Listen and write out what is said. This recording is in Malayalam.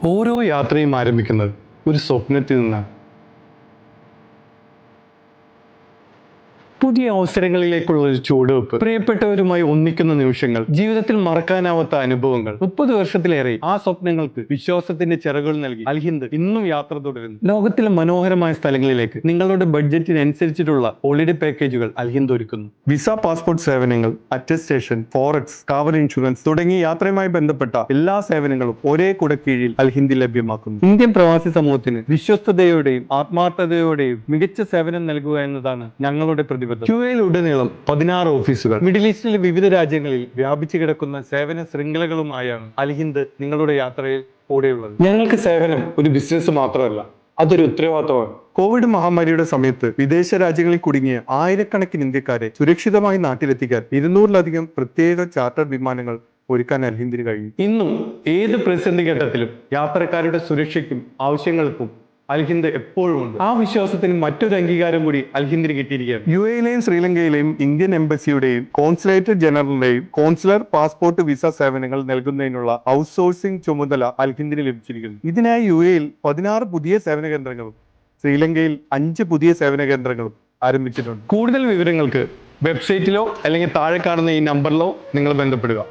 ഓരോ യാത്രയും ആരംഭിക്കുന്നത് ഒരു സ്വപ്നത്തിൽ നിന്നാണ്. പുതിയ അവസരങ്ങളിലേക്കുള്ള ഒരു ചുവടുവെപ്പ്, പ്രിയപ്പെട്ടവരുമായി ഒന്നിക്കുന്ന നിമിഷങ്ങൾ, ജീവിതത്തിൽ മറക്കാനാവാത്ത അനുഭവങ്ങൾ. 30 വർഷത്തിലേറെ ആ സ്വപ്നങ്ങൾക്ക് വിശ്വാസത്തിന്റെ ചിറകുകൾ നൽകി അൽഹിന്ദ് ഇന്നും യാത്ര തുടരുന്നു. ലോകത്തിലെ മനോഹരമായ സ്ഥലങ്ങളിലേക്ക് നിങ്ങളുടെ ബഡ്ജറ്റിനനുസരിച്ചിട്ടുള്ള ഹോളിഡേ പാക്കേജുകൾ അൽഹിന്ദ് ഒരുക്കുന്നു. വിസ, പാസ്പോർട്ട് സേവനങ്ങൾ, അറ്റസ്റ്റേഷൻ, ഫോറക്സ്, ട്രാവൽ ഇൻഷുറൻസ് തുടങ്ങിയ യാത്രയുമായി ബന്ധപ്പെട്ട എല്ലാ സേവനങ്ങളും ഒരേ കുടക്കീഴിൽ അൽഹിന്ദ് ലഭ്യമാക്കുന്നു. ഇന്ത്യൻ പ്രവാസി സമൂഹത്തിന് വിശ്വസ്തയോടെയും ആത്മാർത്ഥതയോടെയും മികച്ച സേവനം നൽകുക എന്നതാണ് ഞങ്ങളുടെ പ്രതിബദ്ധത. യുഎഇയിൽ ഉടനീളം 16 ഓഫീസുകൾ, മിഡിൽ ഈസ്റ്റിലെ വിവിധ രാജ്യങ്ങളിൽ വ്യാപിച്ചു കിടക്കുന്ന സേവന ശൃംഖലകളുമായാണ് അൽഹിന്ദ് നിങ്ങളുടെ യാത്രയിൽ കൂടെയുള്ളത്. ഞങ്ങൾക്ക് സേവനം ഒരു ബിസിനസ് മാത്രമല്ല, അതൊരു ഉത്തരവാദിത്തമാണ്. കോവിഡ് മഹാമാരിയുടെ സമയത്ത് വിദേശ രാജ്യങ്ങളിൽ കുടുങ്ങിയ ആയിരക്കണക്കിന് ഇന്ത്യക്കാരെ സുരക്ഷിതമായി നാട്ടിലെത്തിക്കാൻ 200-ലധികം പ്രത്യേക ചാർട്ടർ വിമാനങ്ങൾ ഒരുക്കാൻ അൽഹിന്ദിന് കഴിയും. ഇന്നും ഏത് പ്രതിസന്ധി ഘട്ടത്തിലും യാത്രക്കാരുടെ സുരക്ഷയ്ക്കും ആവശ്യങ്ങൾക്കും അൽഹിന്ദ് എപ്പോഴും ഉണ്ട്. ആ വിശ്വാസത്തിന് മറ്റൊരു അംഗീകാരം കൂടി അൽഹിന്ദിന് കിട്ടിയിരിക്കുകയാണ്. യുഎഇയിലെയും ശ്രീലങ്കയിലെയും ഇന്ത്യൻ എംബസിയുടെയും കോൺസുലേറ്റ് ജനറലിന്റെയും കോൺസുലർ പാസ്പോർട്ട് വിസ സേവനങ്ങൾ നൽകുന്നതിനുള്ള ഔട്ട്സോഴ്സിംഗ് ചുമതല അൽഹിന്ദിന് ലഭിച്ചിരിക്കുന്നു. ഇതിനായി യുഎഇയിൽ 16 പുതിയ സേവന കേന്ദ്രങ്ങളും ശ്രീലങ്കയിൽ 5 പുതിയ സേവന കേന്ദ്രങ്ങളും ആരംഭിച്ചിട്ടുണ്ട്. കൂടുതൽ വിവരങ്ങൾക്ക് വെബ്സൈറ്റിലോ അല്ലെങ്കിൽ താഴെ കാണുന്ന ഈ നമ്പറിലോ നിങ്ങൾ ബന്ധപ്പെടുക.